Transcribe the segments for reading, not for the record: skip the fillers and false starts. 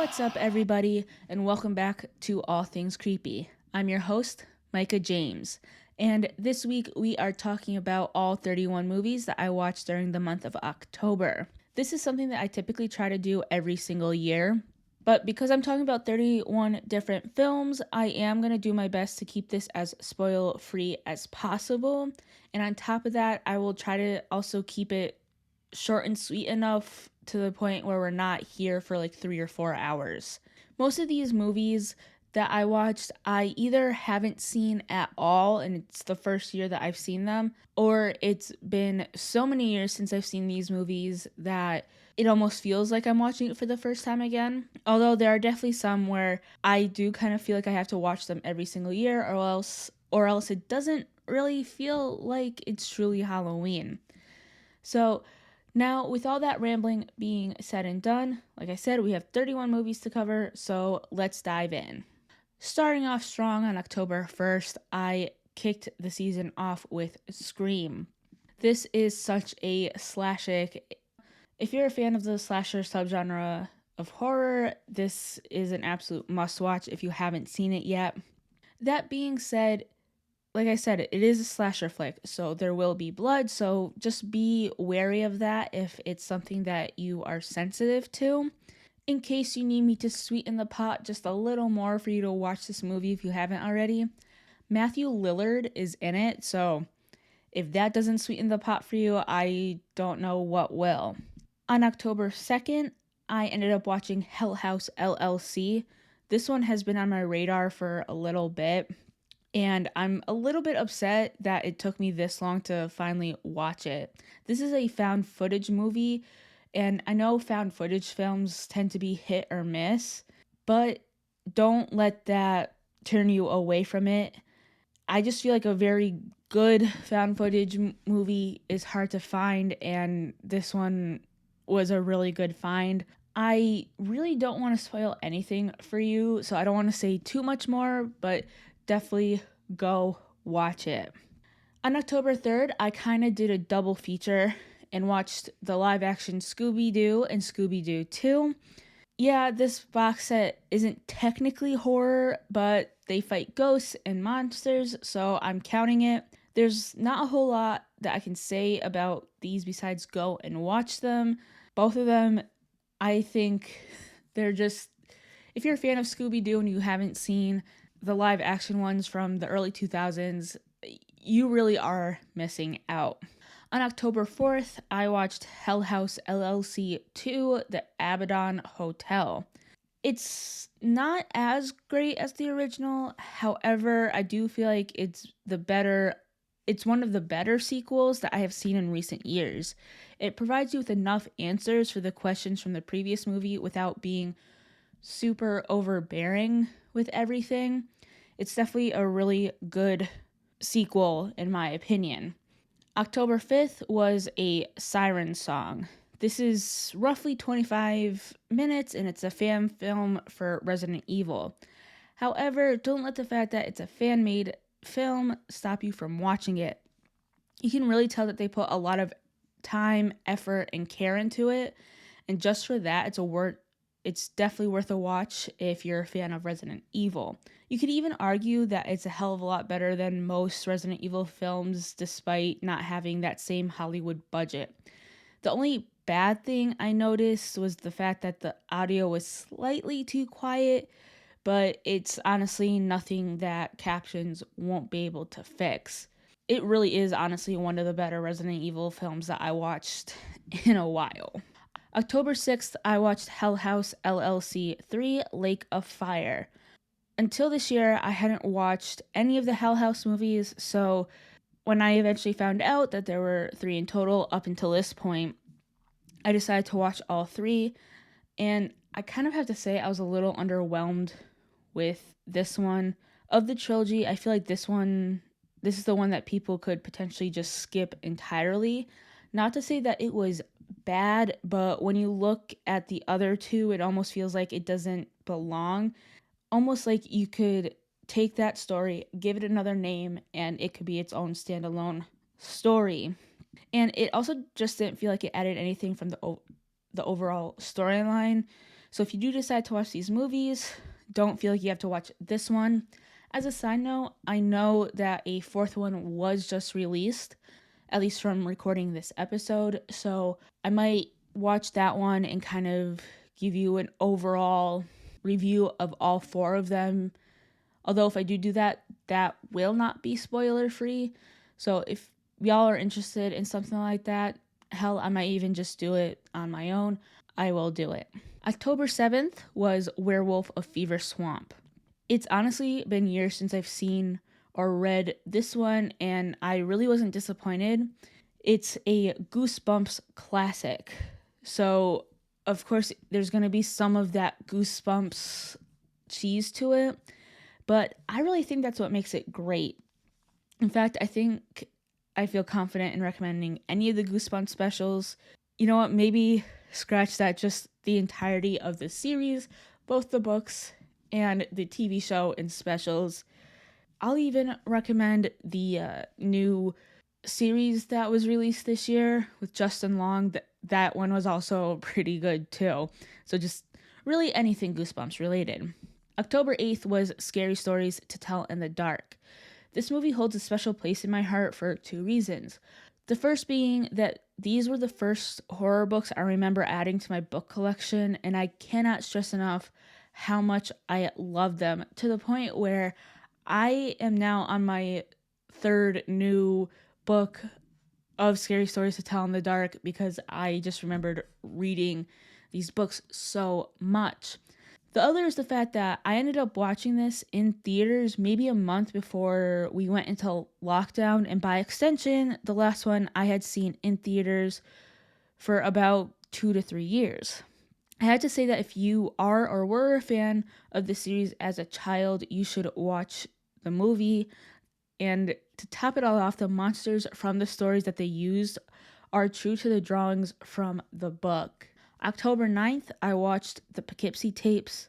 What's up, everybody, and welcome back to All Things Creepy. I'm your host, Micah James, and this week we are talking about all 31 movies that I watched during the month of October. This is something that I typically try to do every single year, but because I'm talking about 31 different films, I am going to do my best to keep this as spoil free as possible. And on top of that, I will try to also keep it short and sweet enough to the point where we're not here for like 3 or 4 hours. Most of these movies that I watched, I either haven't seen at all and it's the first year that I've seen them, or it's been so many years since I've seen these movies that it almost feels like I'm watching it for the first time again. Although there are definitely some where I do kind of feel like I have to watch them every single year or else it doesn't really feel like it's truly Halloween. So now, with all that rambling being said and done, like I said, we have 31 movies to cover, so let's dive in. Starting off strong on October 1st, I kicked the season off with Scream. This is such a slashic. If you're a fan of the slasher subgenre of horror, this is an absolute must watch if you haven't seen it yet. That being said, like I said, it is a slasher flick, so there will be blood, so just be wary of that if it's something that you are sensitive to. In case you need me to sweeten the pot just a little more for you to watch this movie if you haven't already, Matthew Lillard is in it, so if that doesn't sweeten the pot for you, I don't know what will. On October 2nd, I ended up watching Hell House LLC. This one has been on my radar for a little bit, and I'm a little bit upset that it took me this long to finally watch it. This is a found footage movie, and I know found footage films tend to be hit or miss, but don't let that turn you away from it. I just feel like a very good found footage movie is hard to find, and this one was a really good find. I really don't want to spoil anything for you, so I don't want to say too much more, but definitely go watch it. On October 3rd, I kind of did a double feature and watched the live action Scooby Doo and Scooby Doo 2. Yeah, this box set isn't technically horror, but they fight ghosts and monsters, so I'm counting it. There's not a whole lot that I can say about these besides go and watch them. Both of them, I think they're just, if you're a fan of Scooby Doo and you haven't seen the live action ones from the early 2000s, you really are missing out. On October 4th, I watched Hell House LLC 2, The Abaddon Hotel. It's not as great as the original, however, I do feel like it's one of the better sequels that I have seen in recent years. It provides you with enough answers for the questions from the previous movie without being super overbearing with everything. It's definitely a really good sequel, in my opinion. October 5th was a Siren Song. This is roughly 25 minutes and it's a fan film for Resident Evil. However, don't let the fact that it's a fan made film stop you from watching it. You can really tell that they put a lot of time, effort, and care into it. And just for that, it's definitely worth a watch if you're a fan of Resident Evil. You could even argue that it's a hell of a lot better than most Resident Evil films despite not having that same Hollywood budget. The only bad thing I noticed was the fact that the audio was slightly too quiet, but it's honestly nothing that captions won't be able to fix. It really is honestly one of the better Resident Evil films that I watched in a while. October 6th, I watched Hell House LLC 3 Lake of Fire. Until this year, I hadn't watched any of the Hell House movies, so when I eventually found out that there were 3 in total up until this point, I decided to watch all 3, and I kind of have to say I was a little underwhelmed with this one. Of the trilogy, I feel like this is the one that people could potentially just skip entirely. Not to say that it was bad, but when you look at the other 2, it almost feels like it doesn't belong. Almost like you could take that story, give it another name, and it could be its own standalone story. And it also just didn't feel like it added anything from the overall storyline. So if you do decide to watch these movies, don't feel like you have to watch this one. As a side note, I know that a fourth one was just released, at least from recording this episode. So I might watch that one and kind of give you an overall review of all four of them. Although if I do that, that will not be spoiler free. So if y'all are interested in something like that, hell, I might even just do it on my own. I will do it. October 7th was Werewolf of Fever Swamp. It's honestly been years since I've seen or read this one, and I really wasn't disappointed. It's a Goosebumps classic. So, of course, there's going to be some of that Goosebumps cheese to it, but I really think that's what makes it great. In fact, I think I feel confident in recommending any of the Goosebumps specials. You know what? Maybe scratch that, just the entirety of the series, both the books and the TV show and specials. I'll even recommend the new series that was released this year with Justin Long. That one was also pretty good too. So just really anything Goosebumps related. October 8th was Scary Stories to Tell in the Dark. This movie holds a special place in my heart for two reasons. The first being that these were the first horror books I remember adding to my book collection, and I cannot stress enough how much I love them, to the point where I am now on my third new book of Scary Stories to Tell in the Dark because I just remembered reading these books so much. The other is the fact that I ended up watching this in theaters maybe a month before we went into lockdown, and by extension, the last one I had seen in theaters for about 2 to 3 years. I had to say that if you are or were a fan of the series as a child, you should watch the movie. And to top it all off, the monsters from the stories that they used are true to the drawings from the book. October 9th, I watched the Poughkeepsie Tapes.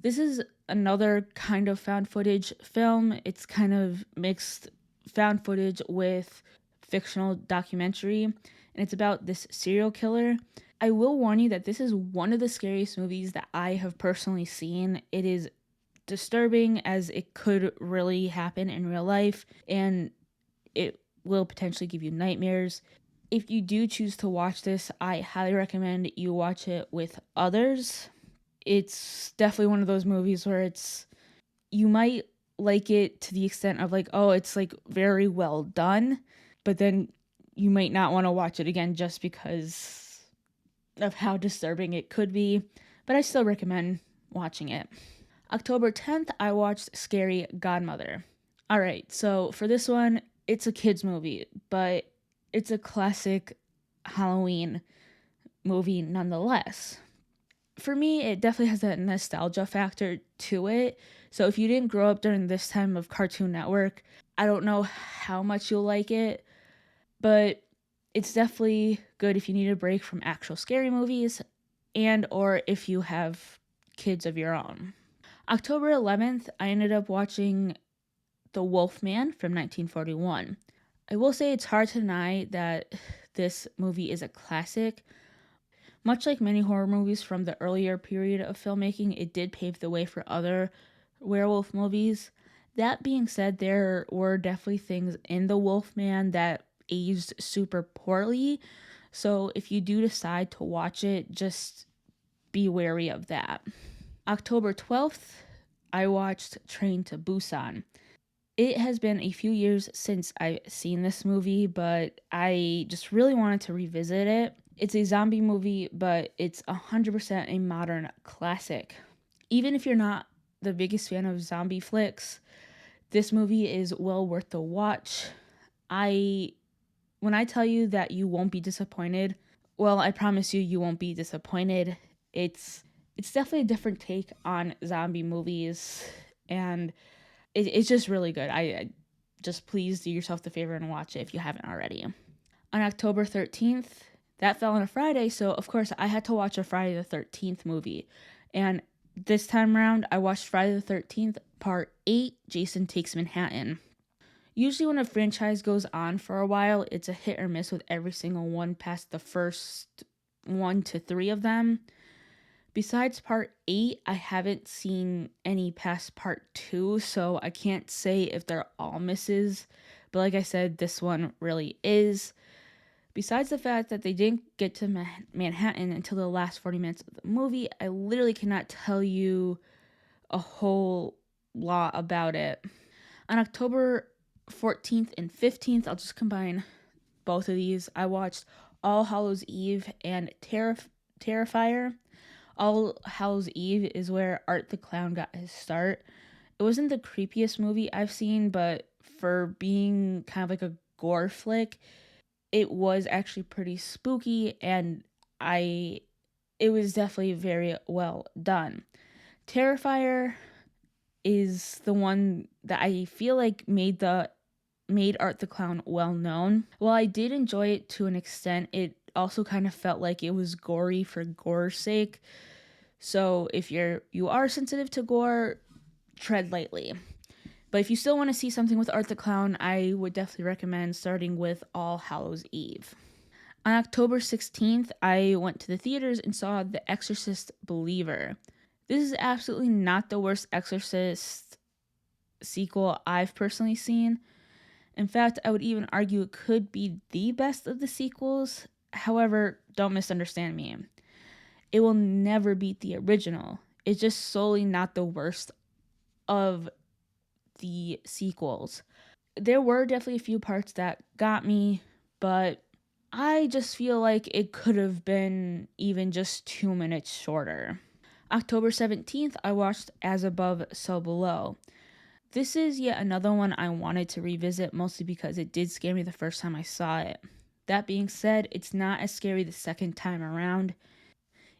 This is another kind of found footage film. It's kind of mixed found footage with fictional documentary, and it's about this serial killer. I will warn you that this is one of the scariest movies that I have personally seen. It is disturbing as it could really happen in real life, and it will potentially give you nightmares. If you do choose to watch this, I highly recommend you watch it with others. It's definitely one of those movies where you might like it to the extent of like, oh, it's like very well done, but then you might not want to watch it again just because of how disturbing it could be, but I still recommend watching it. October 10th, I watched Scary Godmother. All right, so for this one, it's a kids movie, but it's a classic Halloween movie nonetheless. For me, it definitely has that nostalgia factor to it. So if you didn't grow up during this time of Cartoon Network, I don't know how much you'll like it, but it's definitely good if you need a break from actual scary movies and or if you have kids of your own. October 11th, I ended up watching The Wolfman from 1941. I will say it's hard to deny that this movie is a classic. Much like many horror movies from the earlier period of filmmaking, it did pave the way for other werewolf movies. That being said, there were definitely things in The Wolfman that aged super poorly. So if you do decide to watch it, just be wary of that. October 12th, I watched Train to Busan. It has been a few years since I've seen this movie, but I just really wanted to revisit it. It's a zombie movie, but it's 100% a modern classic. Even if you're not the biggest fan of zombie flicks, this movie is well worth the watch. When I tell you that you won't be disappointed, well, I promise you won't be disappointed. It's definitely a different take on zombie movies, and it's just really good. I just please do yourself the favor and watch it if you haven't already. On October 13th, that fell on a Friday, so of course I had to watch a Friday the 13th movie. And this time around, I watched Friday the 13th, Part 8, Jason Takes Manhattan. Usually when a franchise goes on for a while, it's a hit or miss with every single one past the first 1 to 3 of them, Besides part 8, I haven't seen any past part 2, so I can't say if they're all misses. But like I said, this one really is. Besides the fact that they didn't get to Manhattan until the last 40 minutes of the movie, I literally cannot tell you a whole lot about it. On October 14th and 15th, I'll just combine both of these. I watched All Hallows Eve and Terrifier. All Hallows Eve is where Art the Clown got his start. It wasn't the creepiest movie I've seen, but for being kind of like a gore flick, it was actually pretty spooky, and it was definitely very well done. Terrifier is the one that I feel like made Art the Clown well known. While I did enjoy it to an extent, it also kind of felt like it was gory for gore's sake. So if you are sensitive to gore, tread lightly. But if you still want to see something with Art the Clown, I would definitely recommend starting with All Hallows Eve. On October 16th, I went to the theaters and saw The Exorcist Believer. This is absolutely not the worst Exorcist sequel I've personally seen. In fact, I would even argue it could be the best of the sequels. However, don't misunderstand me. It will never beat the original. It's just solely not the worst of the sequels. There were definitely a few parts that got me, but I just feel like it could have been even just 2 minutes shorter. October 17th, I watched As Above, So Below. This is yet another one I wanted to revisit, mostly because it did scare me the first time I saw it. That being said, it's not as scary the second time around.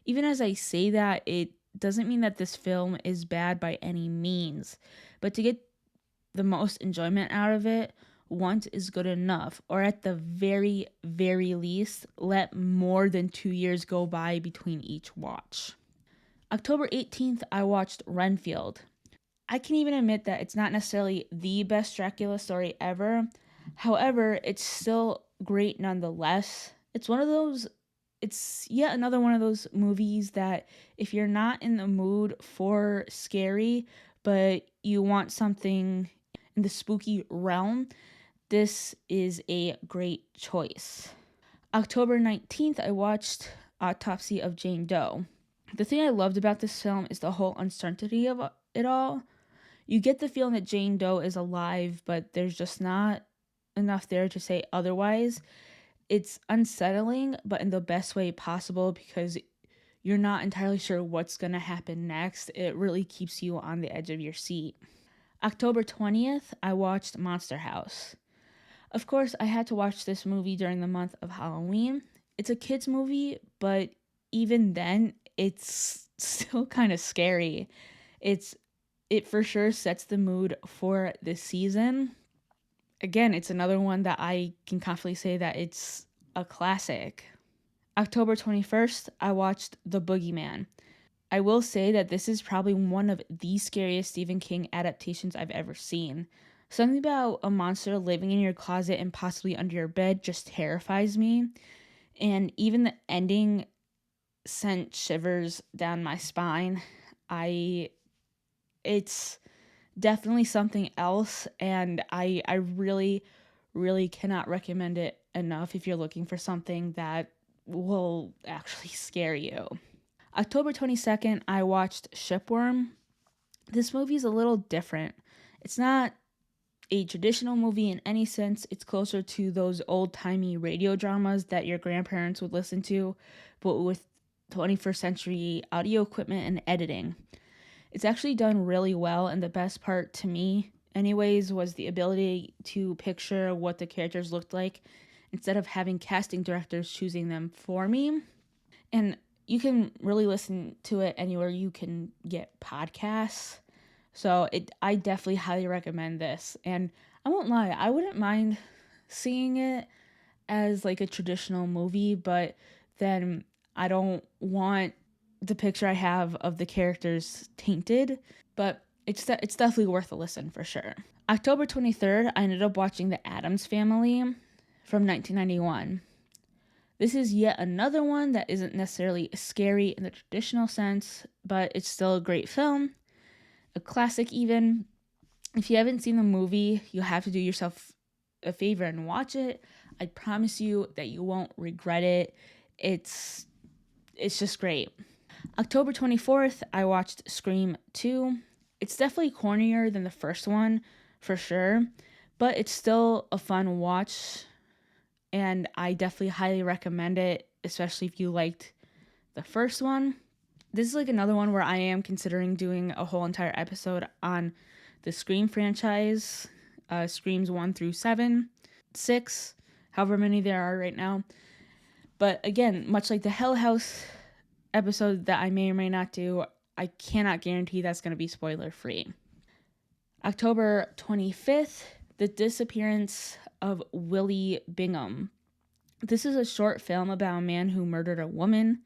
Even as I say that, it doesn't mean that this film is bad by any means, but to get the most enjoyment out of it, once is good enough, or at the very, very least, let more than 2 years go by between each watch. October 18th, I watched Renfield. I can even admit that it's not necessarily the best Dracula story ever. However, it's still great nonetheless. It's yet another one of those movies that if you're not in the mood for scary, but you want something in the spooky realm, this is a great choice. October 19th, I watched Autopsy of Jane Doe. The thing I loved about this film is the whole uncertainty of it all. You get the feeling that Jane Doe is alive, but there's just not enough there to say otherwise. It's unsettling, but in the best way possible, because you're not entirely sure what's going to happen next. It really keeps you on the edge of your seat. October 20th, I watched Monster House. Of course, I had to watch this movie during the month of Halloween. It's a kids' movie, but even then, it's still kind of scary. It for sure sets the mood for this season. Again, it's another one that I can confidently say that it's a classic. October 21st, I watched The Boogeyman. I will say that this is probably one of the scariest Stephen King adaptations I've ever seen. Something about a monster living in your closet and possibly under your bed just terrifies me. And even the ending sent shivers down my spine. It's definitely something else, and I really, really cannot recommend it enough if you're looking for something that will actually scare you. October 22nd, I watched Shipworm. This movie is a little different. It's not a traditional movie in any sense. It's closer to those old-timey radio dramas that your grandparents would listen to, but with 21st century audio equipment and editing. It's actually done really well, and the best part to me, anyways, was the ability to picture what the characters looked like instead of having casting directors choosing them for me. And you can really listen to it anywhere you can get podcasts. So I definitely highly recommend this. And I won't lie, I wouldn't mind seeing it as like a traditional movie, but then I don't want the picture I have of the characters tainted. But it's definitely worth a listen for sure. October 23rd, I ended up watching The Addams Family from 1991. This is yet another one that isn't necessarily scary in the traditional sense, but it's still a great film, a classic even. If you haven't seen the movie, you have to do yourself a favor and watch it. I promise you that you won't regret it. It's just great. October 24th, I watched Scream 2. It's definitely cornier than the first one, for sure, but it's still a fun watch, and I definitely highly recommend it, especially if you liked the first one. This is like another one where I am considering doing a whole entire episode on the Scream franchise, Screams 1 through 7, 6, however many there are right now. But again, much like the Hell House episode that I may or may not do, I cannot guarantee that's going to be spoiler free. October 25th, The Disappearance of Willie Bingham. This is a short film about a man who murdered a woman.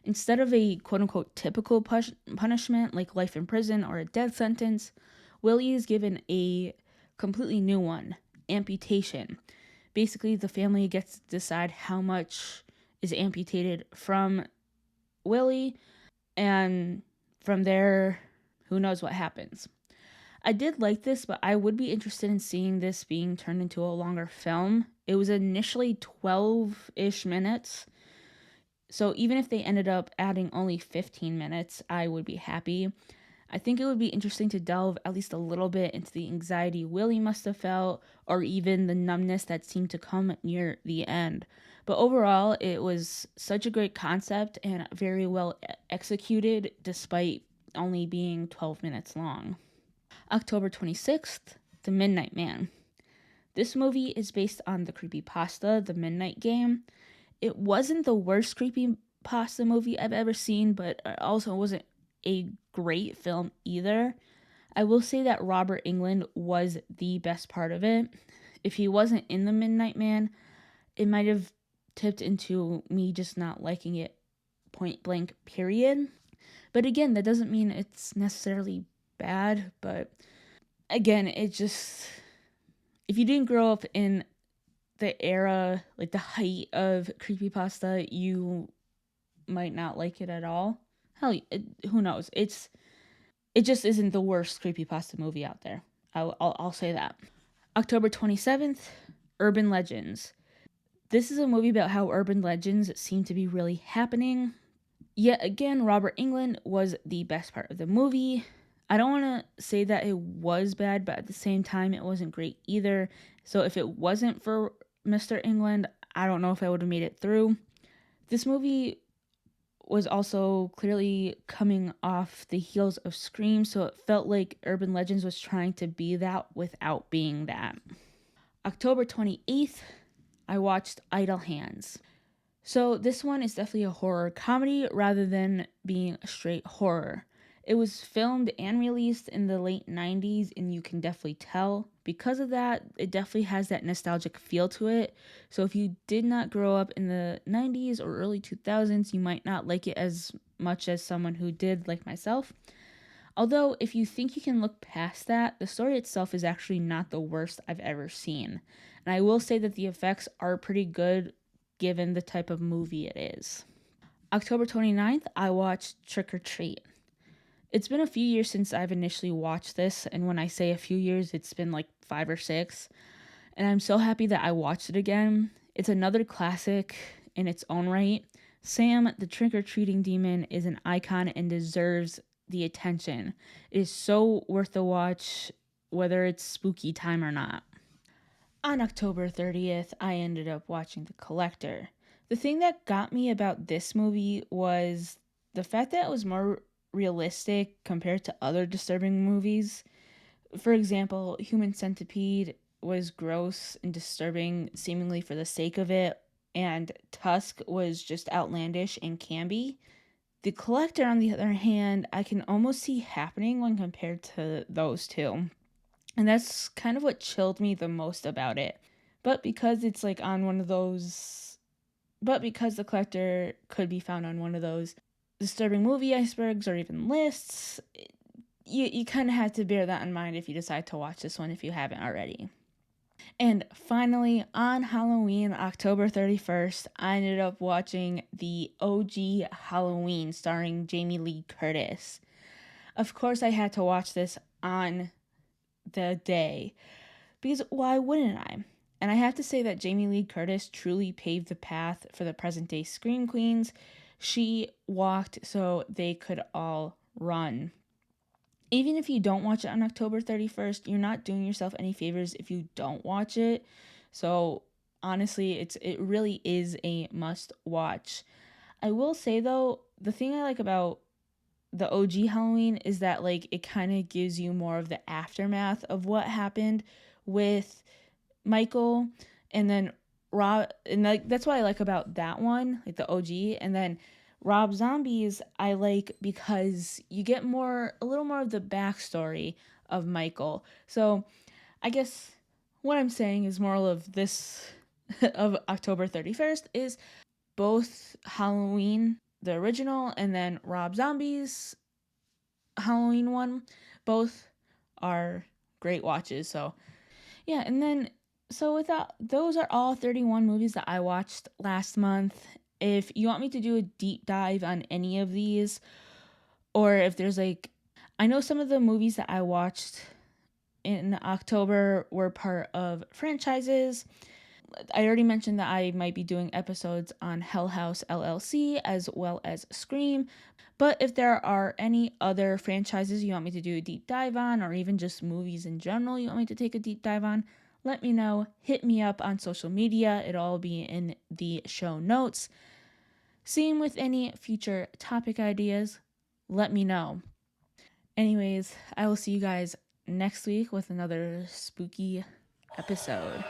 Instead of a quote-unquote typical punishment like life in prison or a death sentence, Willie is given a completely new one, amputation. Basically, the family gets to decide how much is amputated from Willie, and from there, who knows what happens. I did like this, but I would be interested in seeing this being turned into a longer film. It was initially 12-ish minutes, so even if they ended up adding only 15 minutes, I would be happy. I think it would be interesting to delve at least a little bit into the anxiety Willie must have felt, or even the numbness that seemed to come near the end. But overall, it was such a great concept and very well executed, despite only being 12 minutes long. October 26th, The Midnight Man. This movie is based on the creepypasta The Midnight Game. It wasn't the worst creepypasta movie I've ever seen, but it also wasn't a great film either. I will say that Robert Englund was the best part of it. If he wasn't in The Midnight Man, it might have tipped into me just not liking it point blank, period. But again, that doesn't mean it's necessarily bad, but again, it just, if you didn't grow up in the era, like the height of creepypasta, you might not like it at all. Hell, who knows? It just isn't the worst creepypasta movie out there. I'll say that. October 27th, Urban Legends. This is a movie about how urban legends seem to be really happening. Yet again, Robert Englund was the best part of the movie. I don't want to say that it was bad, but at the same time, it wasn't great either. So if it wasn't for Mr. Englund, I don't know if I would have made it through. This movie was also clearly coming off the heels of Scream, so it felt like Urban Legends was trying to be that without being that. October 28th, I watched Idle Hands. So this one is definitely a horror comedy rather than being a straight horror. It was filmed and released in the late 90s, and you can definitely tell. Because of that, it definitely has that nostalgic feel to it. So if you did not grow up in the 90s or early 2000s, you might not like it as much as someone who did, like myself. Although, if you think you can look past that, the story itself is actually not the worst I've ever seen. And I will say that the effects are pretty good given the type of movie it is. October 29th, I watched Trick or Treat. It's been a few years since I've initially watched this, and when I say a few years, it's been like 5 or 6. And I'm so happy that I watched it again. It's another classic in its own right. Sam, the trick-or-treating demon, is an icon and deserves the attention. It is so worth the watch, whether it's spooky time or not. On October 30th, I ended up watching The Collector. The thing that got me about this movie was the fact that it was more realistic compared to other disturbing movies. For example, Human Centipede was gross and disturbing seemingly for the sake of it, and Tusk was just outlandish and campy. The Collector, on the other hand, I can almost see happening when compared to those two. And that's kind of what chilled me the most about it. But because it's like on one of those, but because The Collector could be found on one of those disturbing movie icebergs or even lists, you kind of have to bear that in mind if you decide to watch this one if you haven't already. And finally, on Halloween, October 31st, I ended up watching the OG Halloween starring Jamie Lee Curtis. Of course, I had to watch this on the day because why wouldn't I? And I have to say that Jamie Lee Curtis truly paved the path for the present day Scream Queens. She walked so they could all run. Even if you don't watch it on October 31st, you're not doing yourself any favors if you don't watch it. So honestly, it really is a must watch. I will say though, the thing I like about the OG Halloween is that like it kind of gives you more of the aftermath of what happened with Michael, and then Rob, and like that's what I like about that one, like the OG, and then Rob Zombies I like because you get a little more of the backstory of Michael. So I guess what I'm saying is moral of this of October 31st is both Halloween, the original, and then Rob Zombies Halloween one, both are great watches. So yeah, and then so without those are all 31 movies that I watched last month. If you want me to do a deep dive on any of these, or if there's like, I know some of the movies that I watched in October were part of franchises. I already mentioned that I might be doing episodes on Hell House LLC as well as Scream. But if there are any other franchises you want me to do a deep dive on, or even just movies in general you want me to take a deep dive on, let me know. Hit me up on social media. It'll all be in the show notes. Same with any future topic ideas. Let me know. Anyways, I will see you guys next week with another spooky episode.